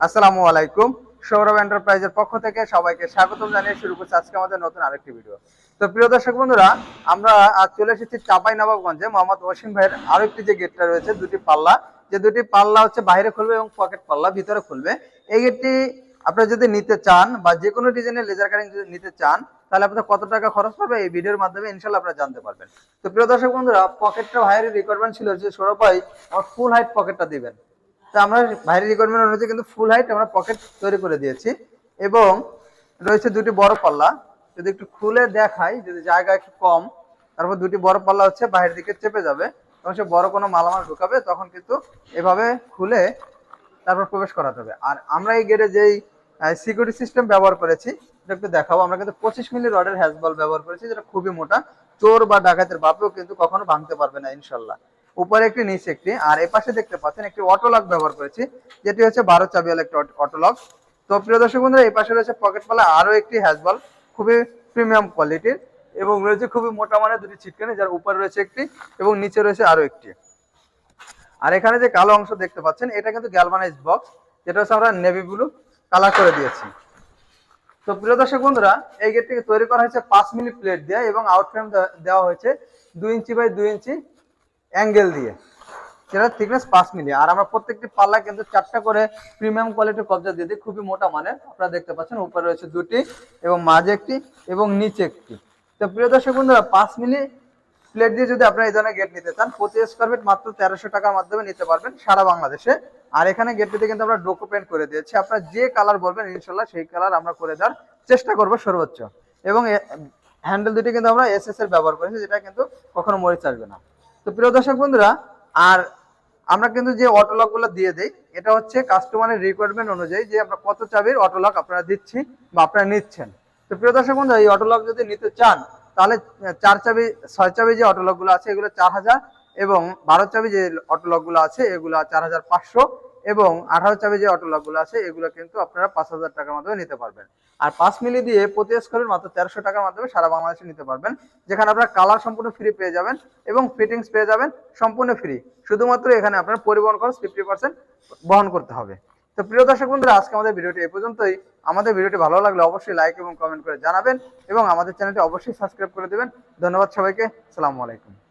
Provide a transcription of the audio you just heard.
আসসালামু আলাইকুম। সৌরভ এন্টারপ্রাইজের পক্ষ থেকে সবাইকে স্বাগতম জানিয়ে শুরু করছি আজকে আমাদের নতুন আরেকটি ভিডিও। তো প্রিয় দর্শক বন্ধুরা, আমরা আজ চলে এসেছি চাঁপাইনবাবগঞ্জে মোহাম্মদ ওয়াসিম ভাইয়ের আরো একটি যে গেটটা রয়েছে, দুটি পাল্লা, যে দুটি পাল্লা হচ্ছে বাইরে খুলবে এবং পকেট পাল্লা ভিতরে খুলবে। এই গেটটি আপনারা যদি নিতে চান বা যে কোনো ডিজাইনের লেজার কাটিং যদি নিতে চান, তাহলে আপনাদের কত টাকা খরচ পড়বে এই ভিডিওর মাধ্যমে ইনশাল্লাহ আপনারা জানতে পারবেন। তো প্রিয় দর্শক বন্ধুরা, পকেটটা ভাইয়ের রিকোয়ারমেন্ট ছিল যে সৌরভ ভাই আমার ফুল হাইট পকেটটা দিবেন। তো আমরা বাইরের রিকোয়ারমেন্ট অনুযায়ী কিন্তু ফুল হাইট আমরা পকেট তৈরি করে দিয়েছি এবং রয়েছে দুটি বড় পাল্লা। যদি একটু খুলে দেখাই, যদি জায়গা একটু কম, তারপর দুটি বড় পাল্লা হচ্ছে বাইরের দিকে চেপে যাবে এবং সে বড় কোনো মালামাল ঢুকাবে তখন কিন্তু এভাবে খুলে তারপর প্রবেশ করাতে হবে। আর আমরা এই গেটে যেই সিকিউরিটি সিস্টেম ব্যবহার করেছি এটা একটু দেখাবো। আমরা কিন্তু 25 মিলি রডের হ্যাজবল ব্যবহার করেছি, যেটা খুবই মোটা, চোর বা ডাকাতের বাপেও কিন্তু কখনো ভাঙতে পারবে না ইনশাল্লাহ। উপরে একটি নিচে একটি, আর এ পাশে দেখতে পাচ্ছেন একটি অটো লক ব্যবহার করেছি, যেটি হচ্ছে 12 চাবিওয়ালা একটি অটো লক। তো প্রিয় দর্শক বন্ধুরা, এই পাশে রয়েছে পকেট পাল্লা আরো একটি হ্যাজবল, খুবই প্রিমিয়াম কোয়ালিটির এবং রয়েছে খুবই মোটা মানের দুটি ছিটকানি, যার উপরে রয়েছে একটি এবং নিচে রয়েছে আরো একটি। আর এখানে যে কালো অংশ দেখতে পাচ্ছেন এটা কিন্তু গ্যালভানাইজ বক্স, যেটা হচ্ছে আমরা নেভি ব্লু কালার করে দিয়েছি। তো প্রিয় দর্শক বন্ধুরা, এই গেটটিকে তৈরি করা হয়েছে 5 মিলি প্লেট দিয়ে এবং আউট ফ্রেম দেওয়া হয়েছে 2 ইঞ্চি বাই 2 ইঞ্চি অ্যাঙ্গেল দিয়ে, যেটা থিকনেস 5 মিলি। আর আমরা প্রত্যেকটি পাল্লা কিন্তু 4টা করে প্রিমিয়াম কোয়ালিটির কবজা দিয়ে দিই, খুবই মোটা মানের। আপনারা দেখতে পাচ্ছেন উপরে রয়েছে দুটি এবং মাঝে একটি এবং নিচে একটি। তো প্রিয় দর্শক বন্ধুরা, 5 মিলি প্লেট দিয়ে যদি আপনারা এই ধরনের গেট নিতে চান, প্রতি স্কোয়ার ফিট মাত্র 1300 টাকার মাধ্যমে নিতে পারবেন সারা বাংলাদেশে। আর এখানে গেটটিতে কিন্তু আমরা ডোকো পেন্ট করে দিয়েছি, আপনারা যে কালার বলবেন ইনশাল্লাহ সেই কালার আমরা করে দেওয়ার চেষ্টা করবো সর্বোচ্চ। এবং হ্যান্ডেল দুটি কিন্তু আমরা এসএস এর ব্যবহার করেছি, যেটা কিন্তু কখনো মরিচ আসবে না। তো প্রিয় দর্শক বন্ধুরা, আর আমরা কিন্তু যে অটো লক গুলো দিয়ে দেই, এটা হচ্ছে কাস্টমারের রিকোয়ারমেন্ট অনুযায়ী যে আমরা কত চাবির অটো লক আপনারা দিচ্ছি বা আপনারা নিচ্ছেন। তো প্রিয় দর্শক বন্ধুরা, এই অটো লক যদি নিতে চান তাহলে 4 চাবি 6 চাবি যে অটো লক গুলো আছে এগুলো 4000, এবং 12 চাবি যে অটো লক গুলো আছে এগুলো 4500, এবং 18 চাবি যে অটো লক গুলো আছে এগুলো কিন্তু আপনারা 5000 টাকার মাধ্যমে নিতে পারবেন। আর 5 মিলি দিয়ে প্রতি স্কোয়ার মাত্র 1300 টাকার মাধ্যমে সারা বাংলাদেশে নিতে পারবেন, যেখানে আপনারা কালার সম্পূর্ণ ফ্রি পেয়ে যাবেন এবং ফিটিংস পেয়ে যাবেন সম্পূর্ণ ফ্রি। শুধুমাত্র এখানে আপনার পরিবহন খরচ 50% বহন করতে হবে। তো প্রিয় দর্শক বন্ধুরা, আজকে আমাদের ভিডিওটি এই পর্যন্তই। আমাদের ভিডিওটি ভালো লাগলে অবশ্যই লাইক এবং কমেন্ট করে জানাবেন এবং আমাদের চ্যানেলটি অবশ্যই সাবস্ক্রাইব করে দেবেন। ধন্যবাদ সবাইকে। আসসালামু আলাইকুম।